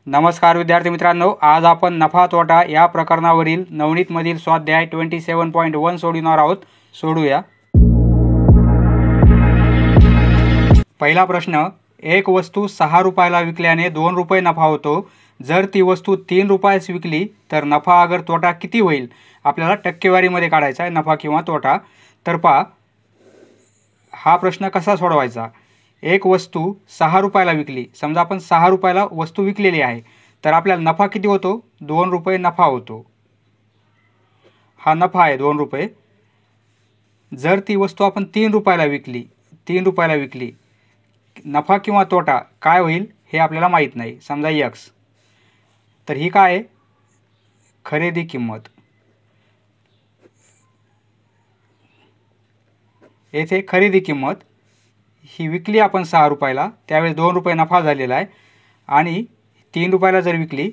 नमस्कार विद्यार्थी मित्रांनो, आज आपण नफा तोटा या प्रकरणावरील नवनीतमधील स्वाध्याय 27.1 सोडविणार आहोत. सोडूया. पहिला प्रश्न, एक वस्तू 6 रुपयाला विकल्याने 2 रुपये नफा होतो. जर ती वस्तू 3 रुपयास विकली तर नफा अगर तोटा किती होईल? आपल्याला टक्केवारीमध्ये काढायचा आहे नफा किंवा तोटा. तर पहा, हा प्रश्न कसा सोडवायचा. एक वस्तू 6 रुपयाला विकली. समजा आपण 6 रुपयाला वस्तू विकलेली आहे, तर आपल्याला नफा किती होतो? 2 रुपये नफा होतो. हा नफा आहे 2 रुपये. जर ती वस्तू आपण 3 रुपयाला विकली, नफा किंवा तोटा काय होईल हे आपल्याला माहीत नाही. समजा एक्स, तर ही काय आहे? खरेदी किंमत. येथे खरेदी किंमत ही विकली आपण 6 रुपयाला, त्यावेळेस 2 रुपये नफा झालेला आहे. आणि 3 रुपयाला जर विकली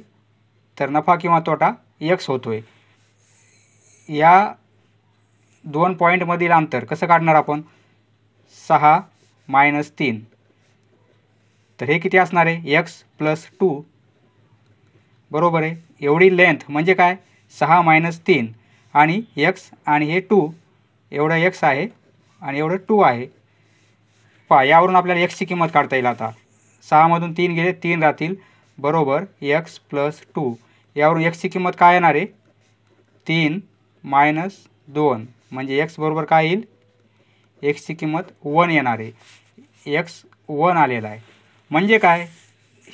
तर नफा किंवा तोटा एक्स होतोय. या दोन पॉईंटमधील अंतर कसं काढणार आपण? 6 मायनस 3. तर हे किती असणार आहे? X plus 2. बरोबर आहे. एवढी लेंथ म्हणजे काय? 6 मायनस 3 आणि एक्स, आणि हे 2. एवढं एक्स आहे आणि एवढं 2 आहे. पहा, यावरून आपल्याला एक्सची किंमत काढता येईल. आता 6 मधून 3 गेले, 3 राहतील. बरोबर एक्स प्लस 2. यावरून एक्सची किंमत काय येणार आहे? 3 मायनस 2 म्हणजे एक्स बरोबर काय येईल? एक्सची किंमत 1 येणार आहे. एक्स 1 आलेला आहे. म्हणजे काय?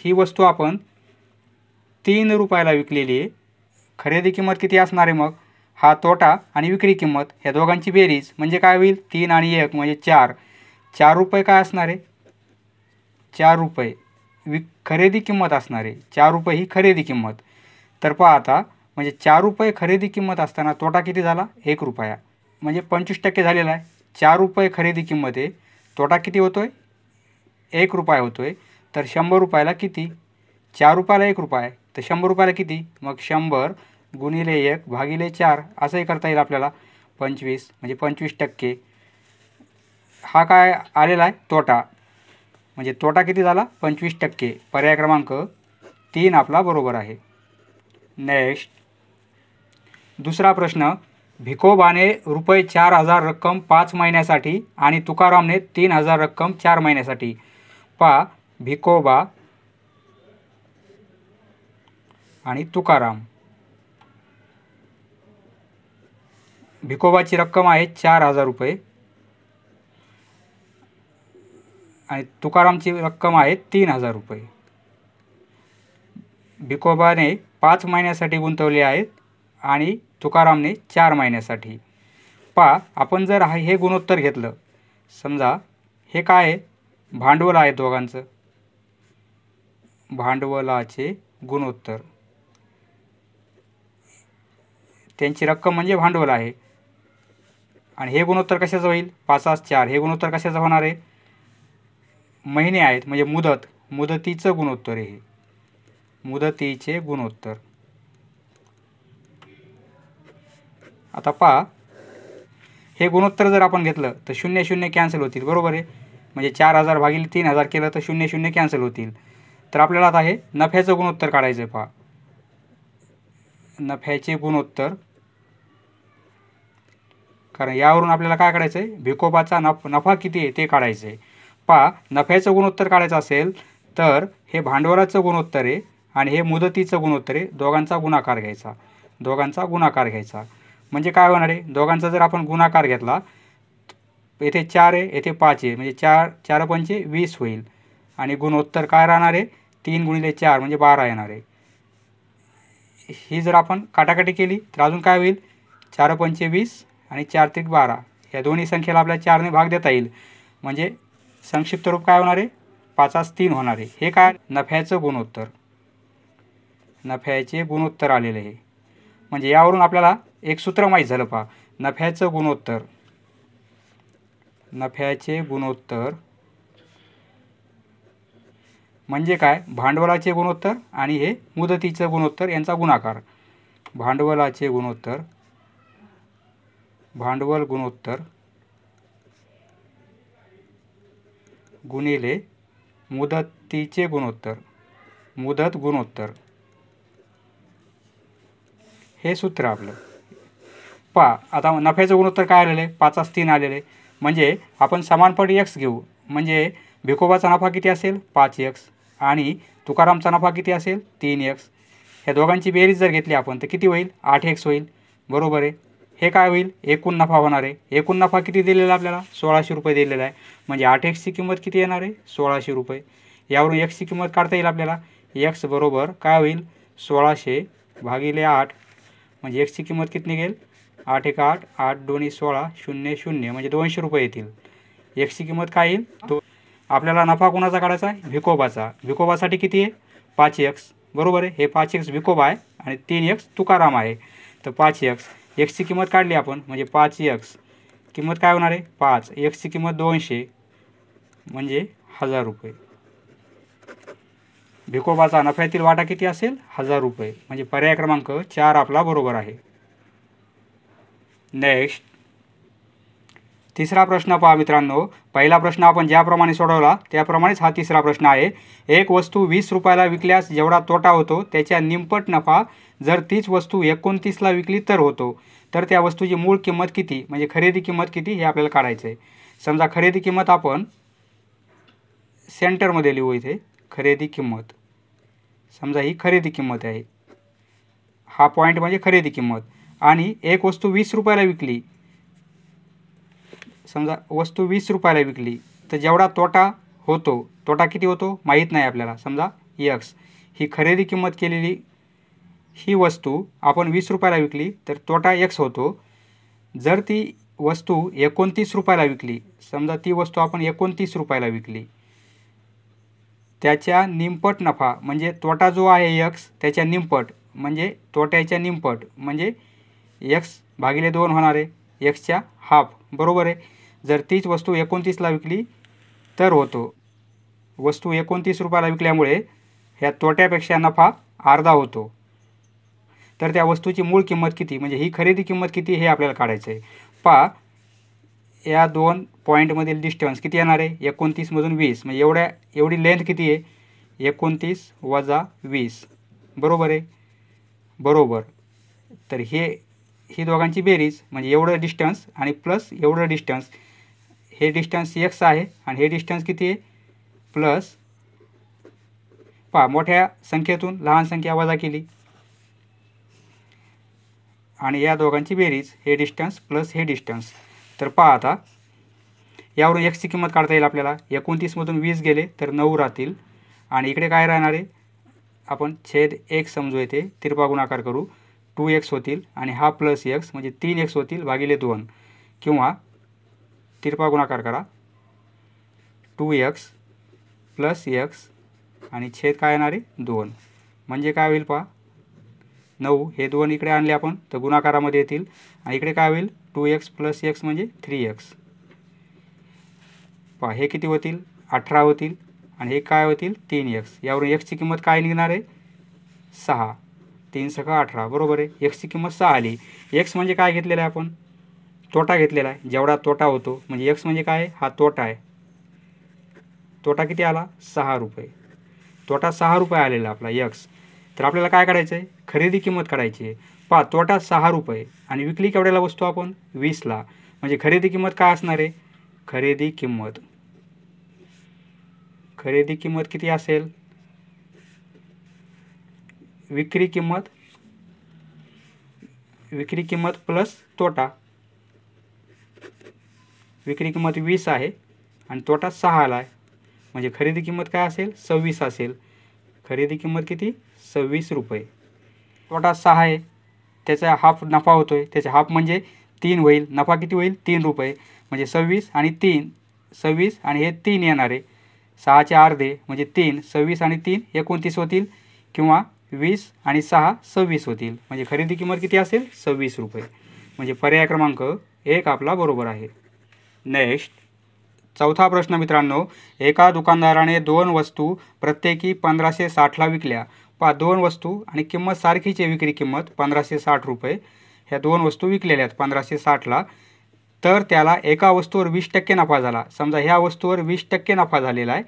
ही वस्तू आपण 3 रुपयाला विकलेली आहे. खरेदी किंमत किती असणार आहे? मग हा तोटा आणि विक्री किंमत ह्या दोघांची बेरीज म्हणजे काय होईल? 3 आणि 1 म्हणजे 4. 4 रुपये काय असणार आहे? 4 रुपये खरेदी किंमत असणार आहे. 4 रुपये ही खरेदी किंमत. तर पहा आता, म्हणजे 4 रुपये खरेदी किंमत असताना तोटा किती झाला? 1 रुपया. म्हणजे 25% झालेला आहे. 4 रुपये खरेदी किंमत आहे, तोटा किती होतोय? 1 रुपया होतोय. तर 100 रुपयाला किती? 4 रुपयाला 1 रुपया, तर 100 रुपयाला किती? मग 100 गुणिले 1 भागिले 4 असंही करता येईल आपल्याला. 25 म्हणजे 25%. हा काय आलेला आहे? तोटा. म्हणजे तोटा किती झाला? 25%. पर्याय क्रमांक 3 आपला बरोबर आहे. नेक्स्ट, दुसरा प्रश्न, भिकोबाने रुपये 4,000 रक्कम 5 महिन्यासाठी आणि तुकारामने 3,000 रक्कम 4 महिन्यासाठी. पहा, भिकोबा आणि तुकाराम. भिकोबाची रक्कम आहे 4,000 रुपये आणि तुकारामची रक्कम आहे 3,000 रुपये. भिकोबाने 5 महिन्यासाठी गुंतवले आहेत आणि तुकारामने 4 महिन्यासाठी. पहा, आपण जर हे गुणोत्तर घेतलं, समजा हे काय आहे? भांडवल आहे दोघांचं. भांडवलाचे गुणोत्तर. त्यांची रक्कम म्हणजे भांडवल आहे. आणि हे गुणोत्तर कशाचं होईल? 5 4. हे गुणोत्तर कशाचं होणार आहे? महिने आहेत म्हणजे मुदतीचं गुणोत्तर आहे. मुदतीचे गुणोत्तर. आता पहा, हे गुणोत्तर जर आपण घेतलं तर 0 0 कॅन्सल होतील. बरोबर आहे. म्हणजे 4,000 भागिले 3,000 केलं तर 0 0 कॅन्सल होतील. तर आपल्याला आता हे नफ्याचं गुणोत्तर काढायचं आहे. पहा, नफ्याचे गुणोत्तर. कारण यावरून आपल्याला काय काढायचं आहे? भिकोबाचा नफा किती आहे ते काढायचं आहे. पहा, नफ्याचं गुणोत्तर काढायचं असेल तर हे भांडवलाचं गुणोत्तर आहे आणि हे मुदतीचं गुणोत्तर आहे. दोघांचा गुणाकार घ्यायचा. म्हणजे काय होणार आहे? दोघांचा जर आपण गुणाकार घेतला, येथे 4 आहे, येथे 5 आहे, म्हणजे 4 4 पंचे 20 होईल. आणि गुणोत्तर काय राहणार आहे? 3 गुणिले 4 म्हणजे 12 येणार आहे. ही जर आपण काटाकाटी केली तर अजून काय होईल? 4 पंचे 20 आणि 4 त्रिक 12. या दोन्ही संख्येला आपल्याला 4ने भाग देता येईल. म्हणजे संक्षिप्त रूप काय होणार आहे? 5 3 होणार आहे. हे काय? नफ्याचं गुणोत्तर. नफ्याचे गुणोत्तर आलेले आहे. म्हणजे यावरून आपल्याला एक सूत्र माहीत झालं. पहा, नफ्याचे गुणोत्तर म्हणजे काय? भांडवलाचे गुणोत्तर आणि हे मुदतीचं गुणोत्तर यांचा गुणाकार. भांडवल गुणोत्तर गुणिले मुदतीचे गुणोत्तर. मुदत गुणोत्तर. हे सूत्र आपलं. पहा आता नफ्याचं गुणोत्तर काय आलेलं आहे, 5/3 आलेलं आहे. म्हणजे आपण समानपट x घेऊ. म्हणजे भिकोबाचा नफा किती असेल, 5x, आणि तुकारामचा नफा किती असेल, 3x. ह्या दोघांची बेरीज जर घेतली आपण तर किती होईल, 8x होईल. बरोबर आहे. हे काय होईल, एकूण नफा होणार आहे. एकूण नफा किती दिलेला आपल्याला, 1600 रुपये दिलेला आहे. म्हणजे 8xची किंमत किती येणार आहे, 1600 रुपये. यावरून xची किंमत काढता येईल आपल्याला. x बरोबर काय होईल, 1600 भागिले 8. म्हणजे xची किंमत किती निघेल, 8 1 8, 8 2 16, 0 0, म्हणजे 200 रुपये येतील. xची किंमत काय येईल, तो आपल्याला नफा कोणाचा काढायचा आहे, भिकोबाचा. भिकोबासाठी किती आहे, 5x. बरोबर आहे. हे 5x भिकोबा आहे आणि 3x तुकाराम आहे. तर 5x, xची किंमत काढली आपण म्हणजे 5x किंमत काय होणार आहे, 5. xची किंमत 200 म्हणजे 1000 रुपये. भिकोबाचा नफ्यातील वाटा किती असेल, 1000 रुपये. म्हणजे पर्याय क्रमांक 4 आपला बरोबर आहे. नेक्स्ट तिसरा प्रश्न पहा मित्रांनो. पहिला प्रश्न आपण ज्याप्रमाणे सोडवला त्याप्रमाणेच हा तिसरा प्रश्न आहे. एक वस्तू 20 रुपयाला विकल्यास जेवढा तोटा होतो त्याच्या निमपट नफा जर तीच वस्तू 29ला विकली तर होतो. तर त्या वस्तूची मूळ किंमत किती, म्हणजे खरेदी किंमत किती हे आपल्याला काढायचं आहे. समजा खरेदी किंमत आपण सेंटरमध्ये लिहू. इथे खरेदी किंमत, समजा ही खरेदी किंमत आहे. हा पॉईंट म्हणजे खरेदी किंमत. आणि एक वस्तू 20 रुपयाला विकली. समजा वस्तू 20 रुपयाला विकली तर जेवढा तोटा होतो, तोटा किती होतो माहीत नाही आपल्याला. समजा x ही खरेदी किंमत केलेली ही वस्तू आपण 20 रुपयाला विकली तर तोटा x होतो. जर ती वस्तू 29 रुपयाला विकली, समजा ती वस्तू आपण 29 रुपयाला विकली, त्याच्या निमपट नफा म्हणजे तोटा जो आहे x त्याच्या निमपट म्हणजे तोट्याच्या निमपट म्हणजे x भागिले 2 होणार आहे, xच्या हाफ. बरोबर आहे. जर तीच वस्तू 29ला विकली तर होतो. वस्तू 29 रुपयाला विकल्यामुळे ह्या तोट्यापेक्षा नफा अर्धा होतो. तर त्या वस्तूची मूळ किंमत किती, म्हणजे ही खरेदी किंमत किती हे आपल्याला काढायचं आहे. पहा या दोन पॉईंटमधील डिस्टन्स किती येणार आहे, 29मधून 20, म्हणजे एवढी लेंथ किती आहे, 29 वजा 20. बरोबर आहे. बरोबर. तर ही दोघांची बेरीज म्हणजे एवढं डिस्टन्स आणि प्लस एवढं डिस्टन्स, हे डिस्टन्स x आहे आणि हे डिस्टन्स किती आहे, प्लस. पहा मोठ्या संख्येतून लहान संख्या वजा केली आणि या दोघांची बेरीज हे डिस्टन्स प्लस हे डिस्टन्स. तर पहा आता यावरून x ची किंमत काढता येईल आपल्याला. 29मधून 20 गेले तर 9 राहतील आणि इकडे काय राहणार आहे, आपण छेद 1 समजू, येते तिरपा गुणाकार करू, 2x होतील आणि हा प्लस x म्हणजे 3x होतील भागिले 2, किंवा तिरपा गुणाकार करा 2x प्लस x आणि छेद काय येणार आहे 2. म्हणजे काय होईल पहा, 9 हे 2 इकडे आणले आपण तर गुणाकारामध्ये येतील आणि इकडे काय होईल 2x प्लस x म्हणजे 3x. पहा हे किती होतील, 18 होतील आणि हे काय होतील 3x. यावरून x ची किंमत काय निघणार आहे, 6. 3 6 18. बरोबर आहे. x ची किंमत 6 आली. x म्हणजे काय घेतलेला आहे आपण, तोटा घेतलेला आहे. जेवढा तोटा होतो म्हणजे x म्हणजे काय, हा तोटा आहे. तोटा किती आला, 6 रुपये. तोटा 6 रुपये आलेला आपला x. तर आपल्याला काय काढायचं आहे, खरेदी किंमत काढायची आहे. पहा तोटा 6 रुपये आणि विकली केवढ्याला वस्तू आपण, 20ला. म्हणजे खरेदी किंमत काय असणार आहे, खरेदी किंमत किती असेल, विक्री किंमत प्लस तोटा. विक्री किंमत 20 आहे आणि तोटा 6 आला आहे. म्हणजे खरेदी किंमत काय असेल, 26 असेल. खरेदी किंमत किती, 26 रुपये. तोटा 6 आहे, त्याचा हाफ नफा होतोय, त्याचा हाफ म्हणजे 3 होईल. नफा किती होईल, 3 रुपये. म्हणजे 26 आणि 3, 26 आणि हे 3 येणार आहे. 6चे अर्धे म्हणजे 3, 26 आणि 3 29 होतील, किंवा 20 आणि 6 26 होतील. म्हणजे खरेदी किंमत किती असेल, 26 रुपये. म्हणजे पर्याय क्रमांक 1 आपला बरोबर आहे. नेक्स्ट चौथा प्रश्न मित्रांनो. एका दुकानदाराने 2 वस्तू प्रत्येकी 1560ला विकल्या. पहा 2 वस्तू आणि किंमत सारखीची, विक्री किंमत 1560 रुपये. ह्या 2 वस्तू विकलेल्या आहेत 1560ला. तर त्याला एका वस्तूवर 20% नफा झाला. समजा ह्या वस्तूवर 20% नफा झालेला आहे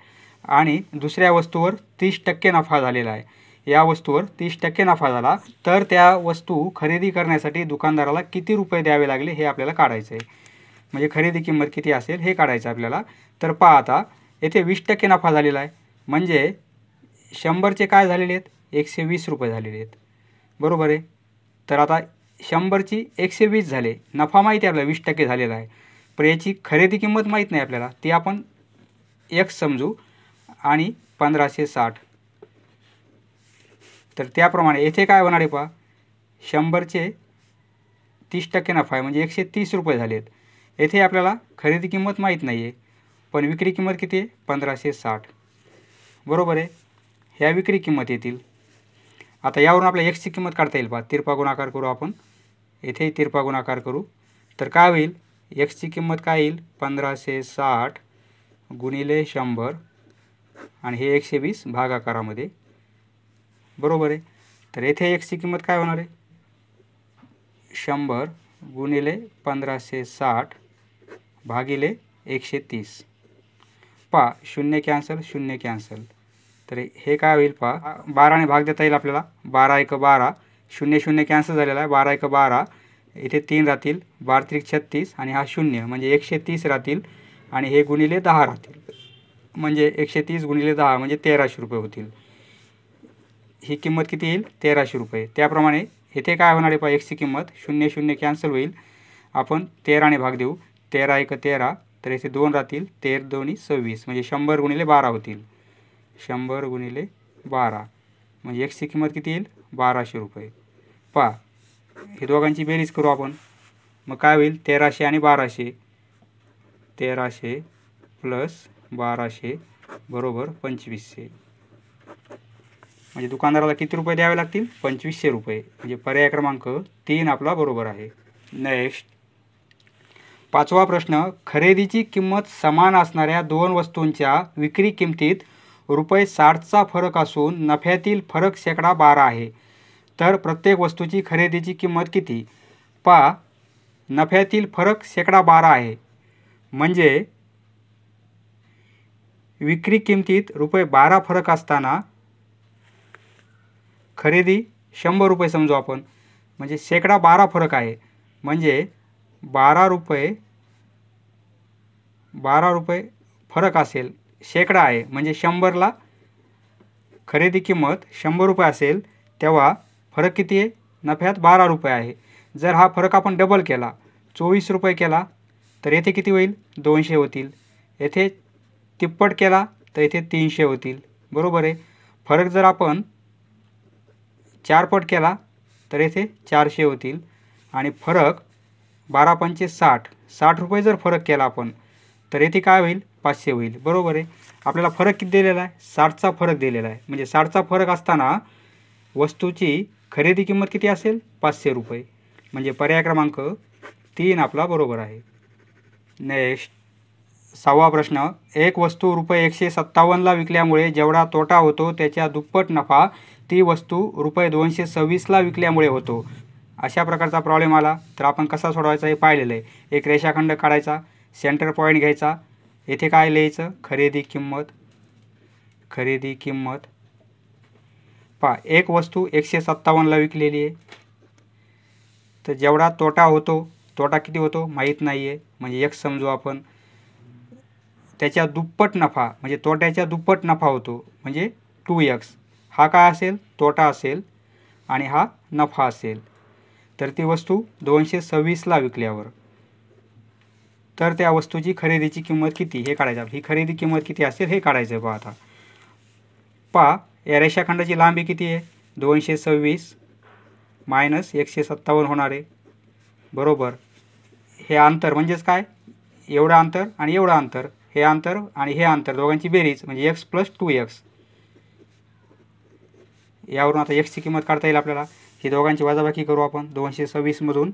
आणि दुसऱ्या वस्तूवर 30% नफा झालेला आहे, या वस्तूवर 30% नफा झाला, तर त्या वस्तू खरेदी करण्यासाठी दुकानदाराला किती रुपये द्यावे लागले हे आपल्याला काढायचं आहे. म्हणजे खरेदी किंमत किती असेल हे काढायचं आपल्याला. तर पहा आता येथे 20% नफा झालेला आहे, म्हणजे 100चे काय झालेले आहेत, 120 रुपये झालेले आहेत, बरोबर आहे. तर आता 100ची 120 झाले, नफा माहिती आहे आपल्याला 20% झालेला आहे, पण याची खरेदी किंमत माहीत नाही आपल्याला, ती आपण x समजू आणि 1560. तर त्याप्रमाणे येथे काय होणार आहे पहा, 100चे 30% नफा आहे म्हणजे 130 रुपये झालेत. येथे आपल्याला खरेदी किंमत माहीत नाही आहे, पण विक्री किंमत किती आहे, 1560, बरोबर आहे. ह्या विक्री किंमत येतील. आता यावरून आपल्याला एक्सची किंमत काढता येईल पहा, तिरपा गुणाकार करू आपण, येथेही तिरपा गुणाकार करू. तर काय होईल, एक्सची किंमत काय येईल, 1560 गुणिले 100 आणि हे 120 भागाकारामध्ये, बरोबर आहे. तर येथे एक्सची किंमत काय होणार आहे, 100 गुणिले 1560 भागिले 130. पहा 0 कॅन्सल, 0 कॅन्सल, तर हे काय होईल पहा, 12ने भाग देता येईल आपल्याला, 12 1 12, 0 0 कॅन्सल झालेला आहे, 12 1 12, इथे 3 राहतील, 12 त्रिक 36 आणि हा 0 म्हणजे 130 राहतील आणि हे गुणिले 10 राहतील, म्हणजे 130 गुणिले 10 म्हणजे 1300 रुपये होतील. ही किंमत किती येईल, 1300 रुपये. त्याप्रमाणे इथे काय होणार आहे पहा, एक्सची किंमत 0 0 कॅन्सल होईल, आपण 13ने भाग देऊ, 13 1 13, तर इथे 2 राहतील, 13 2 26 म्हणजे 100 गुणिले 12 होतील, 100 गुणिले 12 म्हणजे एक्सची किंमत किती येईल, 1200 रुपये. पहा हे दोघांची बेरीज करू आपण, मग काय होईल, 1300 आणि 1200, 1300 प्लस 1200 बरोबर 2500. म्हणजे दुकानदाराला किती रुपये द्यावे लागतील, 2500 रुपये. म्हणजे पर्याय क्रमांक 3 आपला बरोबर आहे. नेक्स्ट 5वा प्रश्न, खरेदीची किंमत समान असणाऱ्या दोन वस्तूंच्या विक्री किमतीत ₹60चा फरक असून नफ्यातील फरक -12 आहे, तर प्रत्येक वस्तूची खरेदीची किंमत किती. पहा नफ्यातील फरक -12 आहे, म्हणजे विक्री किमतीत ₹12 फरक असताना खरेदी 100 रुपये समजू आपण, म्हणजे -12 फरक आहे, म्हणजे 12 रुपये फरक असेल, शेकडा आहे, म्हणजे 100ला खरेदी किंमत 100 रुपये असेल, तेव्हा फरक किती आहे, नफ्यात 12 रुपये आहे. जर हा फरक आपण डबल केला, 24 रुपये केला, तर येथे किती होईल, 200 होतील. येथे तिप्पट केला तर येथे 300 होतील, बरोबर आहे. फरक जर आपण 4 पट केला तर येथे 400 होतील आणि फरक 12 पंचे 60, 60 रुपये जर फरक केला आपण तर येथे काय होईल, 500 होईल, बरोबर आहे. आपल्याला फरक किती दिलेला आहे, 60चा फरक दिलेला आहे, म्हणजे 60चा फरक असताना वस्तूची खरेदी किंमत किती असेल, 500 रुपये. म्हणजे पर्याय क्रमांक 3 आपला बरोबर आहे. नेक्स्ट 6वा प्रश्न, एक वस्तू ₹157ला विकल्यामुळे जेवढा तोटा होतो त्याच्या दुप्पट नफा ती वस्तू ₹226ला विकल्यामुळे होतो. अशा प्रकारचा प्रॉब्लेम आला तर आपण कसा सोडवायचा हे पाहिलेलं आहे. एक रेषाखंड काढायचा, सेंटर पॉईंट घ्यायचा, येथे काय लिहायचं, खरेदी किंमत. खरेदी किंमत पहा एक वस्तू 157ला विकलेली आहे, तर जेवढा तोटा होतो, तोटा किती होतो माहीत नाही आहे, म्हणजे x समजू आपण. त्याच्या दुप्पट नफा म्हणजे तोट्याच्या दुप्पट नफा होतो, म्हणजे 2x. हा काय असेल, तोटा असेल आणि हा नफा असेल. तर ती वस्तू 226ला विकल्यावर, तर त्या वस्तूची खरेदीची किंमत किती हे काढायचं. ही खरेदी किंमत किती असेल हे काढायचं. पहा आता, पहा या रेषाखंडाची लांबी किती आहे, 226 मायनस 157 होणार आहे, बरोबर. हे अंतर म्हणजेच काय, एवढं अंतर आणि एवढं अंतर, हे अंतर आणि हे अंतर दोघांची बेरीज म्हणजे x + 2x. यावरून आता x ची किंमत काढता येईल आपल्याला. ही दोघांची वजाबाकी करू आपण. 226 मधून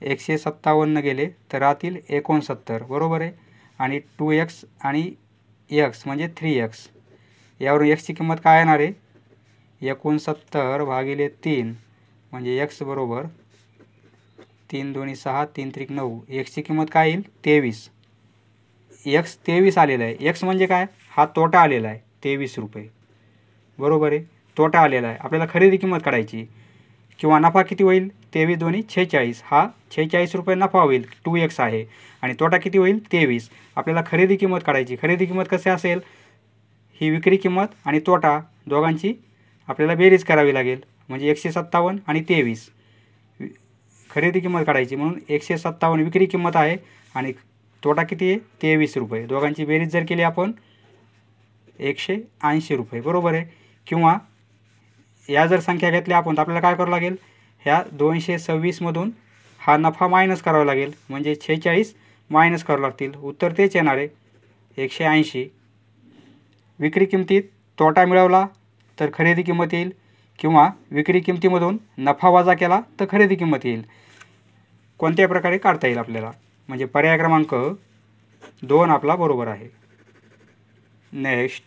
157 गेले तर राहतील 69, बरोबर आहे. आणि 2x आणि x म्हणजे 3x. यावरून x ची किंमत काय येणार आहे, 69 भागिले 3 म्हणजे x बरोबर 3 2 6 3 त्रिक 9. x ची किंमत काय येईल, 23. x 23 आलेलं आहे. x म्हणजे काय, हा तोटा आलेला आहे 23 रुपये, बरोबर आहे. तोटा आलेला आहे. आपल्याला खरेदी किंमत काढायची किंवा नफा किती होईल, 23 दोन्ही 46, हा 46 रुपये नफा होईल, 2x आहे. आणि तोटा किती होईल, 23. आपल्याला खरेदी किंमत काढायची. खरेदी किंमत कशी असेल, ही विक्री किंमत आणि तोटा दोघांची आपल्याला बेरीज करावी लागेल, म्हणजे 157 आणि 23 खरेदी किंमत काढायची. म्हणून 157 विक्री किंमत आहे आणि तोटा किती आहे, 23 रुपये. दोघांची बेरीज जर केली आपण 180 रुपये, बरोबर आहे. किंवा या जर संख्या घेतल्या आपण तर आपल्याला काय करावं लागेल, ह्या 226मधून हा नफा मायनस करावा लागेल, म्हणजे 46 मायनस करावं लागतील. उत्तर तेच येणार आहे, 180. विक्री किंमतीत तोटा मिळवला तर खरेदी किंमत येईल, किंवा विक्री किंमतीमधून नफा वजा केला तर खरेदी किंमत येईल. कोणत्या प्रकारे काढता येईल आपल्याला, म्हणजे पर्याय क्रमांक 2 आपला बरोबर आहे. नेक्स्ट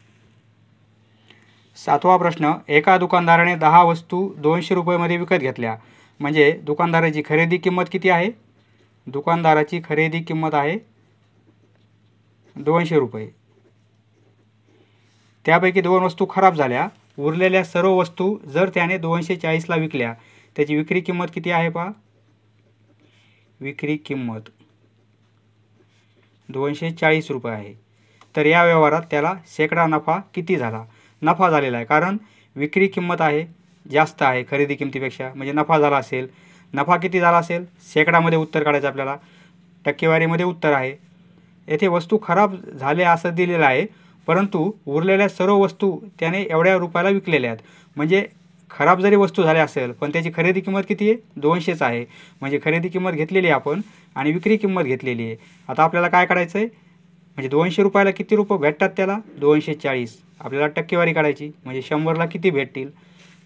7वा प्रश्न. एका दुकानदाराने 10 वस्तू 200 रुपयामध्ये विकत घेतल्या, म्हणजे दुकानदाराची खरेदी किंमत किती आहे, दुकानदाराची खरेदी किंमत आहे 200 रुपये. त्यापैकी 2 वस्तू खराब झाल्या. उरलेल्या सर्व वस्तू जर त्याने 240ला विकल्या, त्याची विक्री किंमत किती आहे पहा, विक्री किंमत 240 रुपये आहे. तर या व्यवहारात त्याला शेकडा नफा किती झाला, नफा झालेला आहे, कारण विक्री किंमत आहे जास्त आहे खरेदी किंमतीपेक्षा, म्हणजे नफा झाला असेल. नफा किती झाला असेल, शेकडामध्ये उत्तर काढायचं आपल्याला, टक्केवारीमध्ये उत्तर आहे. येथे वस्तू खराब झाल्या असं दिलेलं आहे, परंतु उरलेल्या सर्व वस्तू त्याने एवढ्या रुपयाला विकलेल्या आहेत. म्हणजे खराब जरी वस्तू झाल्या असेल पण त्याची खरेदी किंमत किती आहे, 200च आहे. म्हणजे खरेदी किंमत घेतलेली आहे आपण आणि विक्री किंमत घेतलेली आहे. आता आपल्याला काय काढायचं आहे, म्हणजे 200 रुपयाला किती रुपये भेटतात त्याला, 240. आपल्याला टक्केवारी काढायची, म्हणजे 100ला किती भेटतील,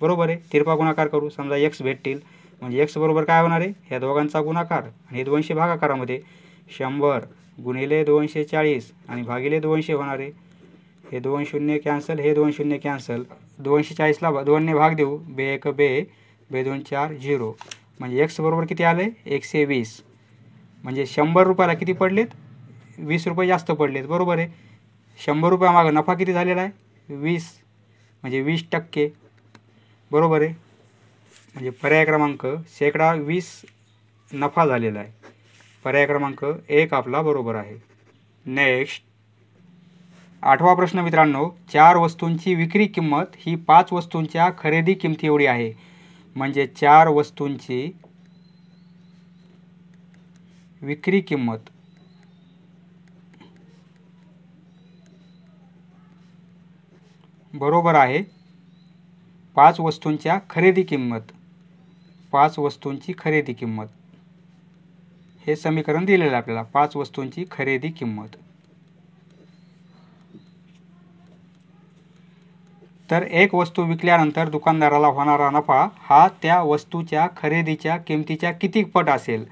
बरोबर आहे. तिरपा गुणाकार करू, समजा x भेटतील, म्हणजे x बरोबर काय होणार आहे, ह्या दोघांचा गुणाकार आणि 200 भागाकारामध्ये 100 गुणिले 240 आणि भागिले 200 होणार आहे. हे 2 शून्य कॅन्सल, हे 2 शून्य कॅन्सल, 240ला 2ने भाग देऊ, बे 1 बे, बे 2 4 0, म्हणजे x बरोबर किती आले, 120. म्हणजे 100 रुपयाला किती पडलेत, 20 रुपये जास्त पडलेत, बरोबर आहे. 100 रुपयामागं नफा किती झालेला आहे, 20, म्हणजे 20%, बरोबर आहे. म्हणजे पर्याय क्रमांक शेकडा 20 नफा झालेला आहे. पर्याय क्रमांक 1 आपला बरोबर आहे. नेक्स्ट 8वा प्रश्न मित्रांनो. 4 वस्तूंची विक्री किंमत ही 5 वस्तूंच्या खरेदी किंमती एवढी आहे, म्हणजे 4 वस्तूंची विक्री किंमत बरोबर आहे 5 वस्तूंच्या खरेदी किंमत, 5 वस्तूंची खरेदी किंमत. हे समीकरण दिलेलं आहे आपल्याला, 5 वस्तूंची खरेदी किंमत. तर एक वस्तू विकल्यानंतर दुकानदाराला होणारा नफा हा त्या वस्तूच्या खरेदीच्या किमतीच्या किती पट असेल.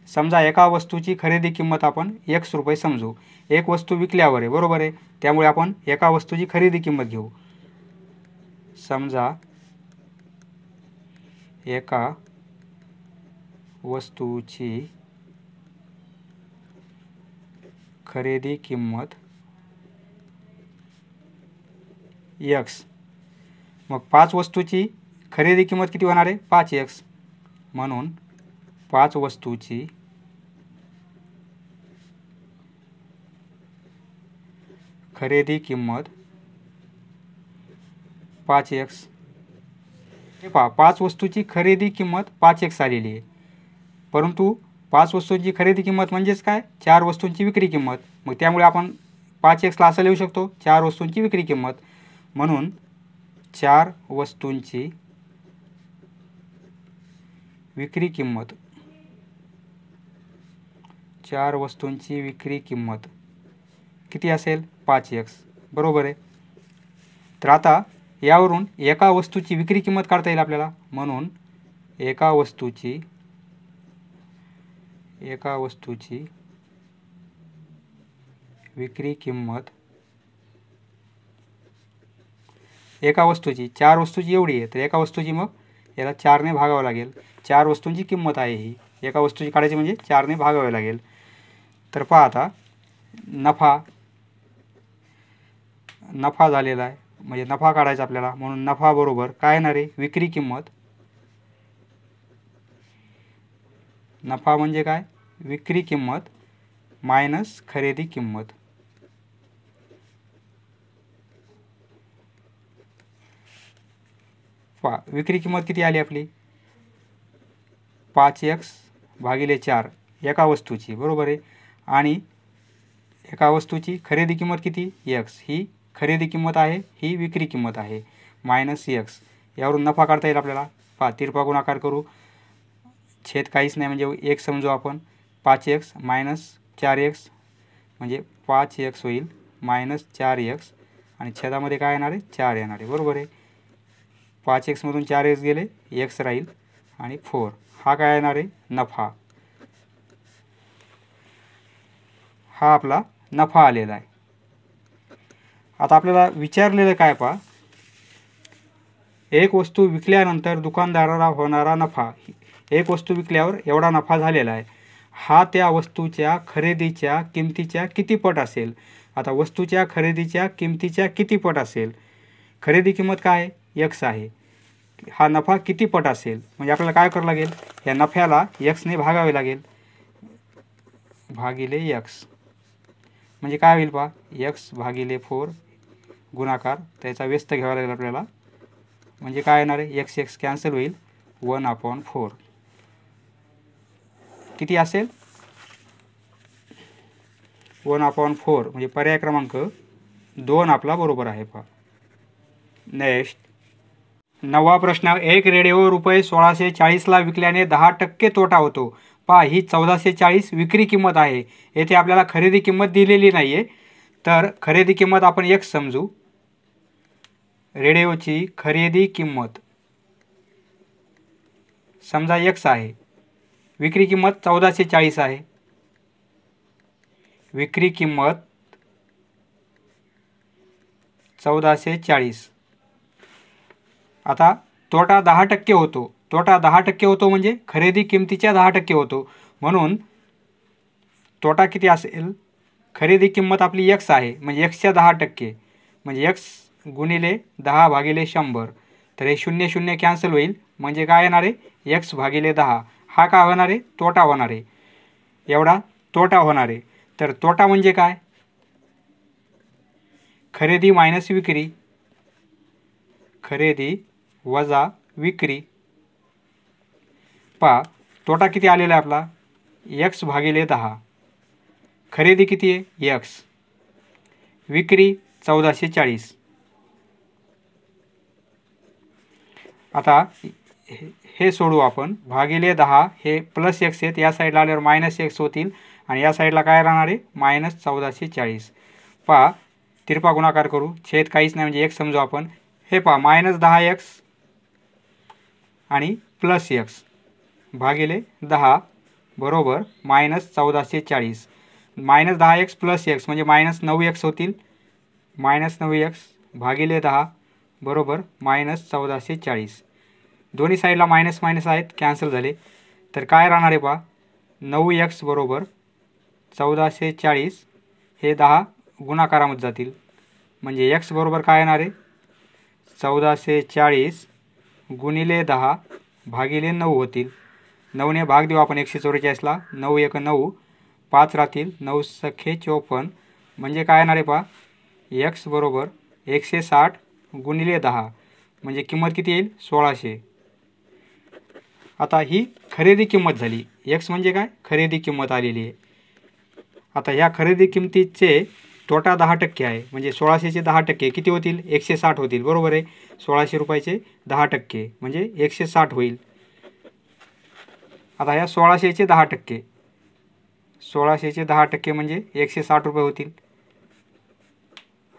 समजा एका वस्तूची खरेदी किंमत आपण x रुपये समजू, एक वस्तू विकल्यावर आहे, बरोबर आहे. त्यामुळे आपण एका वस्तूची खरेदी किंमत घेऊ. समजा एका वस्तूची खरेदी किंमत x, मग 5 वस्तूची खरेदी किंमत किती होणार आहे, 5x. म्हणून 5 वस्तूची खरेदी किंमत 5x. हे पहा, 5 वस्तूची खरेदी किंमत 5x आलेली आहे, परंतु 5 वस्तूंची खरेदी किंमत म्हणजेच काय, 4 वस्तूंची विक्री किंमत. मग त्यामुळे आपण 5xला असं लिहू शकतो, 4 वस्तूंची विक्री किंमत. म्हणून 4 वस्तूंची विक्री किंमत, 4 वस्तूंची विक्री किंमत किती असेल, 5x, बरोबर आहे. तर आता यावरून एका वस्तूची विक्री किंमत काढता येईल आपल्याला. म्हणून एका वस्तूची विक्री किंमत, एका वस्तूची 4 वस्तूची एवढी आहे, तर एका वस्तूची मग याला 4ने भागावं लागेल. 4 वस्तूंची किंमत आहे ही, एका वस्तूची काढायची म्हणजे 4ने भागावे लागेल. तर पहा आता नफा नफा झालेला आहे, म्हणजे नफा काढायचा आपल्याला, म्हणून नफा बरोबर काय येणार आहे, विक्री किंमत. नफा म्हणजे काय, विक्री किंमत मायनस खरेदी किंमत. विक्री किंमत किती आली आपली, 5x भागिले 4 एका वस्तूची, बरोबर आहे. आणि एका वस्तूची खरेदी किंमत किती, x, ही खरेदी किंमत आहे, ही विक्री किंमत आहे, मायनस x. यावरून नफा काढता येईल आपल्याला. तिरपा गुणाकार करू, छेद काहीच नाही म्हणजे 1 समजू आपण. 5x मायनस 4x म्हणजे 5x होईल मायनस 4x, आणि छेदामध्ये काय येणार आहे, 4 येणार आहे, बरोबर आहे. 5x मधून 4x गेले, x राहील आणि 4. हा काय येणार आहे, नफा. हा आपला नफा आलेला आहे. आता आपल्याला विचारलेलं काय पहा, एक वस्तू विकल्यानंतर दुकानदाराला होणारा नफा. एक वस्तू विकल्यावर एवढा नफा झालेला आहे, हा त्या वस्तूच्या खरेदीच्या किमतीच्या किती पट असेल. आता वस्तूच्या खरेदीच्या किमतीच्या किती पट असेल, खरेदी किंमत काय आहे, x आहे, हा नफा किती पट असेल, म्हणजे आपल्याला काय करावं लागेल, या नफ्याला x ने भागावे लागेल, भागिले x. म्हणजे काय होईल पहा, x भागिले 4 गुणाकार, त्याचा व्यस्त घ्यावा लागेल आपल्याला, म्हणजे काय येणार आहे, x कॅन्सल होईल, 1/4. किती असेल, 1/4, म्हणजे पर्याय क्रमांक 2 आपला बरोबर आहे पहा. नेक्स्ट 9वा प्रश्न, एक रेडिओ रुपये 1640ला विकल्याने 10% तोटा होतो. पहा, ही 1440 विक्री किंमत आहे. येथे आपल्याला खरेदी किंमत दिलेली नाही आहे, तर खरेदी किंमत आपण x समजू. रेडिओची खरेदी किंमत समजा x आहे, विक्री किंमत 1440 आहे. विक्री किंमत 1440. आता तोटा 10% होतो. तोटा 10% होतो म्हणजे खरेदी किमतीच्या 10% होतो, म्हणून तोटा किती असेल, खरेदी किंमत आपली x आहे, म्हणजे xच्या 10%, म्हणजे x गुणिले 10 भागिले 100. तर हे 0 0 कॅन्सल होईल, म्हणजे काय येणार आहे, x भागिले 10. हा काय होणार आहे, तोटा होणार आहे, एवढा तोटा होणार आहे. तर तोटा म्हणजे काय, खरेदी मायनस विक्री, खरेदी वजा विक्री. पहा, तोटा किती आलेला आहे आपला, x भागिले 10. खरेदी किती आहे, x, विक्री 1440. आता हे सोडू आपण, भागिले 10 हे प्लस x आहेत, या साईडला आल्यावर मायनस x होतील, आणि या साईडला काय राहणार आहे, मायनस 1440. पहा, तिरपा गुणाकार करू, छेद काहीच नाही म्हणजे x समजू आपण. हे पहा, मायनस 10x आणि प्लस x भागिले 10 बरोबर minus 1440. Minus 10x plus x म्हणजे मायनस 9x होतील, मायनस 9x भागिले 10 बरोबर मायनस 1440. दोन्ही साईडला मायनस मायनस आहेत, कॅन्सल झाले. तर काय राहणार आहे पहा, 9x बरोबर 1440, हे 10 गुणाकारामध्ये जातील, म्हणजे x बरोबर काय येणार आहे, 1440 गुणिले 10 भागिले 9 होतील. 9ने भाग देऊ आपण 144ला, 9 1 9, 5 राहतील, 9 सखे 54, म्हणजे काय येणार आहे पहा, x बरोबर 160 गुणिले 10, म्हणजे किंमत किती येईल, 1600. आता ही खरेदी किंमत झाली, x म्हणजे काय, खरेदी किंमत आलेली आहे. आता ह्या खरेदी किमतीचे तोटा 10% आहे, म्हणजे 1600चे 10% किती होतील, 160 होतील, बरोबर आहे. 1600 रुपयाचे 10% म्हणजे 160 होईल. आता ह्या 1600चे 10%, 1600चे 10% म्हणजे 160 रुपये होतील.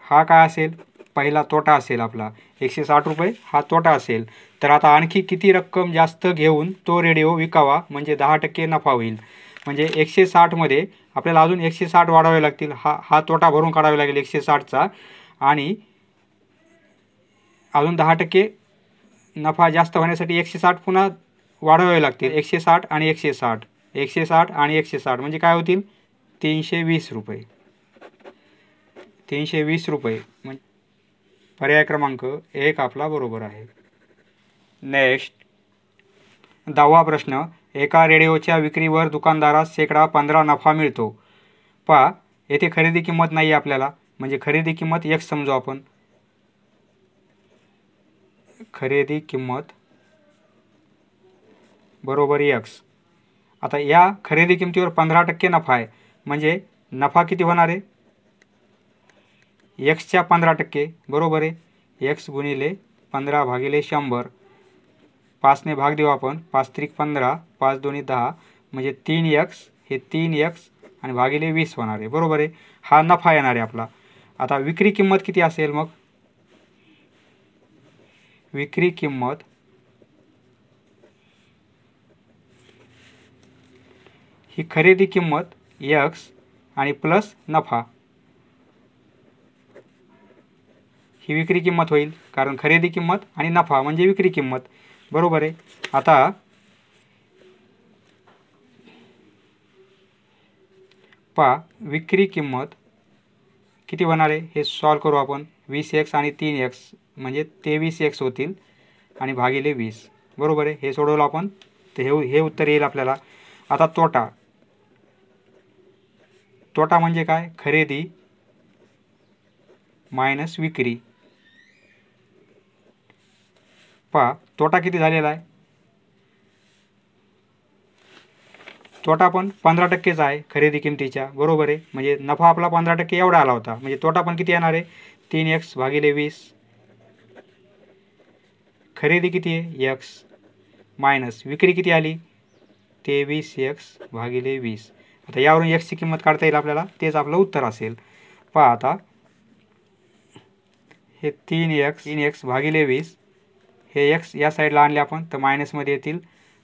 हा काय असेल, पहिला तोटा असेल आपला, 160 रुपये हा तोटा असेल. तर आता आणखी किती रक्कम जास्त घेऊन तो रेडिओ विकावा, म्हणजे 10% नफा होईल. म्हणजे 160 मध्ये आपल्याला अजून 160 वाढवावे लागतील, हा तोटा भरून काढावा लागेल 160चा, आणि अजून 10% नफा जास्त होण्यासाठी 160 पुन्हा वाढवावे लागतील. 160 आणि 160, 160 आणि 160 म्हणजे काय होतील, 320 रुपये. 320 रुपये पर्याय क्रमांक 1 आपला बरोबर आहे. नेक्स्ट 10वा प्रश्न. एका रेडिओच्या विक्रीवर दुकानदारास शेकडा 15 नफा मिळतो. पहा येथे खरेदी किंमत नाही आपल्याला, म्हणजे खरेदी किंमत x समजू आपण. खरेदी किंमत बरोबर x. आता या खरेदी किमतीवर 15% नफा आहे, म्हणजे नफा किती होणार आहे? एक्सच्या 15% बरोबर आहे. x गुणिले 15 भागिले 100. 5ने भाग देऊ आपण. 5 त्रिक 15, 5 दोन्ही 10, म्हणजे 3x. हे 3x आणि भागिले 20 होणार आहे, बरोबर आहे. हा नफा येणार आहे आपला. आता विक्री किंमत किती असेल मग? विक्री किंमत ही खरेदी किंमत x आणि प्लस नफा ही विक्री किंमत होईल, कारण खरेदी किंमत आणि नफा म्हणजे विक्री किंमत, बरोबर आहे. आता पहा विक्री किंमत किती होणार आहे हे सॉल्व करू आपण. 20x आणि 3x म्हणजे 23x होतील आणि भागिले 20, बरोबर आहे. हे सोडवलं आपण तर हे उत्तर येईल आपल्याला. आता तोटा. तोटा म्हणजे काय? खरेदी मायनस विक्री. पहा तोटा किती झालेला आहे? तोटा पण 15%चा आहे खरेदी किमतीच्या, बरोबर आहे. म्हणजे नफा आपला 15% एवढा आला होता, म्हणजे तोटा पण किती येणार आहे? 3x भागिले 20. खरेदी किती आहे? x मायनस विक्री किती आली? 23x भागिले 20. आता यावरून एक्सची किंमत काढता येईल आपल्याला, तेच आपलं उत्तर असेल. पहा आता हे 3x भागिले 20 हे x या साईडला आणले आपण तर मायनसमध्ये येतील.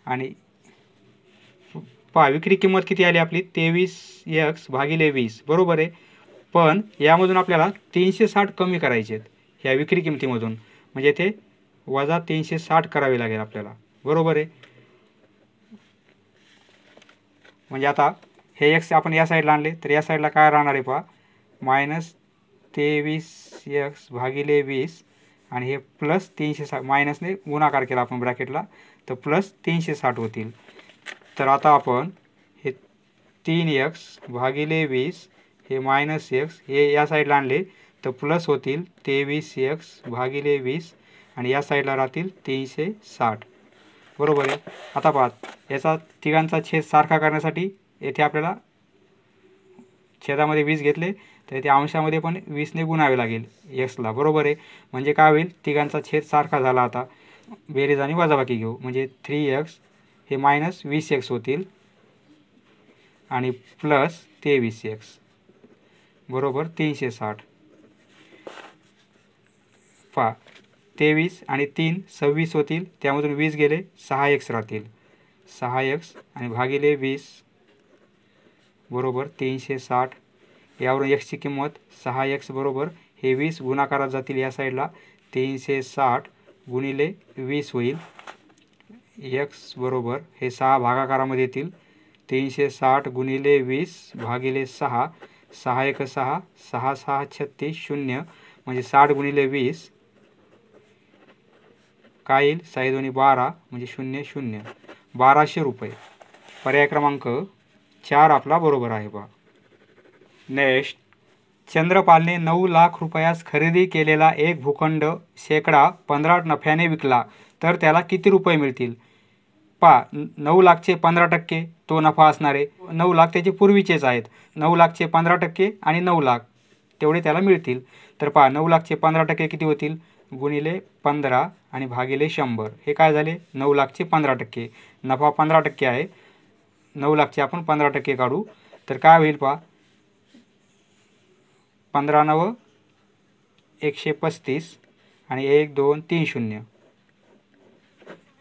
आणि पहा विक्री किंमत किती आली आपली? 23x भागिले 20, बरोबर आहे. पण यामधून आपल्याला 360 कमी करायचे आहेत ह्या विक्री किमतीमधून, म्हणजे ते वजा 360 करावे लागेल आपल्याला, बरोबर आहे. म्हणजे आता हे x आपण या साईडला आणले तर या साईडला काय राहणार आहे पहा? मायनस 23x भागिले 20 आणि हे प्लस 360, मायनसने गुणाकार केला आपण ब्रॅकेटला तर प्लस 360 होतील. तर आता आपण हे 3x भागिले 20 हे मायनस x हे या साईडला आणले तर प्लस होतील 23x भागिले 20 आणि या साईडला राहतील 360, बरोबर आहे. आता पहा याचा तिघांचा छेद सारखा करण्यासाठी येथे आपल्याला छेदामध्ये 20 घेतले तर इथे अंशामध्ये पण 20ने गुणावे लागेल एक्सला, बरोबर आहे. म्हणजे काय होईल? तिघांचा छेद सारखा झाला. आता बेरीज आणि वजाबाकी घेऊ, म्हणजे 3x हे मायनस 20x होतील आणि प्लस 23x बरोबर 360. पहा 23 आणि 3 26 होतील, त्यामधून 20 गेले 6x राहतील. 6x आणि भागिले 20 बरोबर 360. यावरून एक्सची किंमत 6x बरोबर हे 20 गुणाकारात जातील या साईडला, 360 गुणिले 20 होईल. x बरोबर हे 6 भागाकारामध्ये येतील, 360 गुणिले 20 भागिले 6, 6 1 6, 6 6 36 0, म्हणजे 60 गुणिले 20 काय येईल? 6 दोन्ही 12 म्हणजे 0 0, 1200 रुपये. पर्याय क्रमांक 4 आपला बरोबर आहे बा. नेक्स्ट चंद्रपालने 9 लाख रुपयास खरेदी केलेला एक भूखंड शेकडा 15 नफ्याने विकला तर त्याला किती रुपये मिळतील? पहा 9 लाखचे 15% तो नफा असणार आहे. 9 लाख त्याचे पूर्वीचेच आहेत. 9 लाखचे 15% आणि 9 लाख तेवढे त्याला मिळतील. तर पहा 9 लाखचे 15% किती होतील? गुणिले 15 आणि भागिले 100. हे काय झाले? 9 लाखचे 15%. नफा 15% आहे, 9 लाखचे आपण 15% काढू तर काय होईल पहा? 15 9 135 आणि 1 2 3 0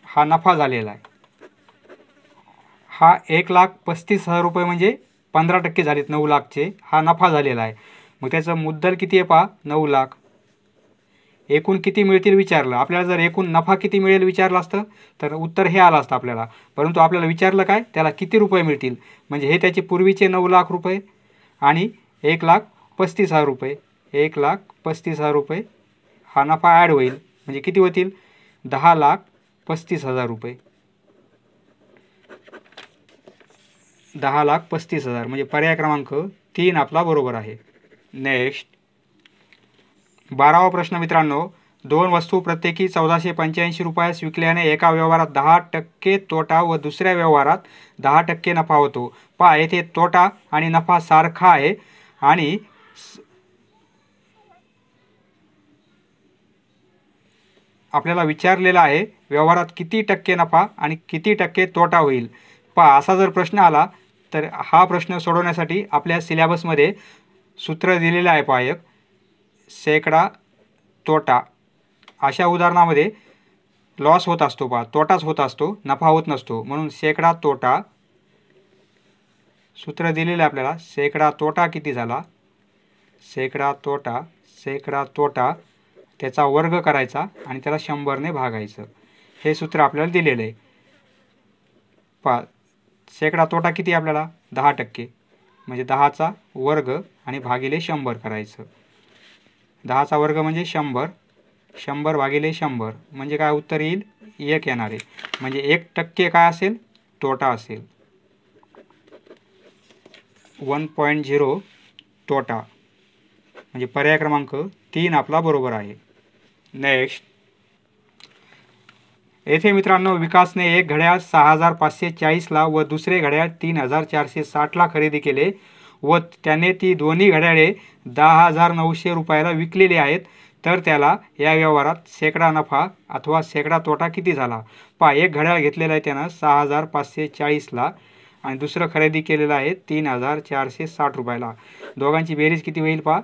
हा नफा झालेला आहे. हा 1,35,000 रुपये म्हणजे 15% झालेत 9 लाखचे, हा नफा झालेला आहे. मग त्याचं मुद्दल किती आहे पहा? 9 लाख. एकूण किती मिळतील विचारलं आपल्याला. जर एकूण नफा किती मिळेल विचारलं असतं तर उत्तर हे आलं असतं आपल्याला, परंतु आपल्याला विचारलं काय? त्याला किती रुपये मिळतील. म्हणजे हे त्याचे पूर्वीचे 9 लाख रुपये आणि 1,35,000 रुपये, 1,35,000 रुपये हा नफा ॲड होईल, म्हणजे किती होतील 10,35,000 रुपये. 10,35,000 म्हणजे पर्याय क्रमांक 3 आपला बरोबर आहे. नेक्स्ट 12वा प्रश्न मित्रांनो, 2 वस्तू प्रत्येकी 1485 रुपयास विकल्याने एका व्यवहारात 10% तोटा व दुसऱ्या व्यवहारात 10% नफा होतो. पहा येथे तोटा आणि नफा सारखा आहे आणि आपल्याला विचारलेला आहे व्यवहारात किती टक्के नफा आणि किती टक्के तोटा होईल. पहा असा जर प्रश्न आला तर हा प्रश्न सोडवण्यासाठी आपल्या सिलेबसमध्ये सूत्र दिलेलं आहे. पहा एक शेकडा तोटा. अशा उदाहरणामध्ये लॉस होत असतो, पहा तोटाच होत असतो, नफा होत नसतो. म्हणून शेकडा तोटा सूत्र दिलेलं आहे आपल्याला. शेकडा तोटा किती झाला, शेकडा तोटा त्याचा वर्ग करायचा आणि त्याला 100ने भागायचं. हे सूत्र आपल्याला दिलेलं आहे. पहा शेकडा तोटा किती आपल्याला 10%, म्हणजे 10चा वर्ग आणि भागिले 100 करायचं. 10चा वर्ग म्हणजे 100, 100 भागिले 100 म्हणजे काय उत्तर येईल 1 येणार आहे. म्हणजे 1% काय असेल तोटा असेल. 1.0 तोटा म्हणजे पर्याय क्रमांक 3 आपला बरोबर आहे. नेक्स्ट येथे मित्रांनो विकासने एक घड्याळ 6,540ला व दुसरे घड्याळ 3,460ला खरेदी केले व त्याने ती दोन्ही घड्याळे 10,900 रुपयाला विकलेली आहेत, तर त्याला या व्यवहारात शेकडा नफा अथवा शेकडा तोटा किती झाला. पहा एक घड्याळ घेतलेला आहे त्यानं 6,540ला आणि दुसरं खरेदी केलेलं आहे 3,460 रुपयाला. दोघांची बेरीज किती होईल पहा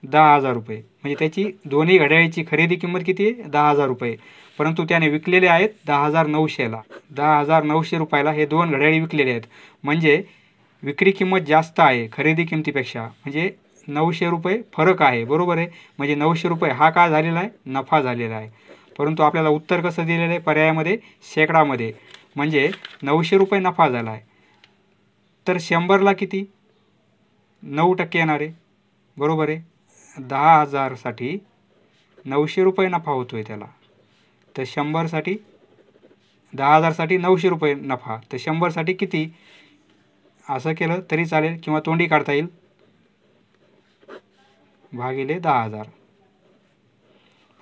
10,000 रुपये. म्हणजे त्याची दोन्ही घड्याळीची खरेदी किंमत किती आहे 10,000 रुपये, परंतु त्याने विकलेले आहेत 10,900ला. 10,900 रुपयाला हे दोन घड्याळी विकलेले आहेत. म्हणजे विक्री किंमत जास्त आहे खरेदी किमतीपेक्षा, म्हणजे 900 रुपये फरक आहे. बरोबर आहे. म्हणजे 900 रुपये हा काय झालेला आहे नफा झालेला आहे. परंतु आपल्याला उत्तर कसं दिलेलं आहे पर्यायामध्ये शेकडामध्ये, म्हणजे 900 रुपये नफा झाला आहे. तर 100ला किती 9% येणार आहे. बरोबर आहे. 10,000साठी 900 रुपये नफा होतो आहे त्याला. तर 100साठी 10,000साठी 900 रुपये नफा, तर 100साठी किती असं केलं तरी चालेल किंवा तोंडी काढता येईल भागिले 10,000.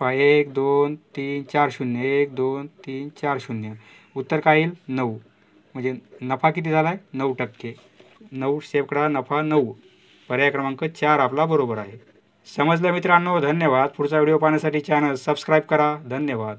1 2 3 4 0 1 2 3 4 0 उत्तर काय येईल 9. म्हणजे नफा किती झाला आहे 9%. 9 शेकडा नफा 9. पर्याय क्रमांक 4 आपला बरोबर आहे. समजलं मित्रांनो. धन्यवाद. पुढचा व्हिडिओ पाहण्यासाठी चॅनल सबस्क्राईब करा. धन्यवाद.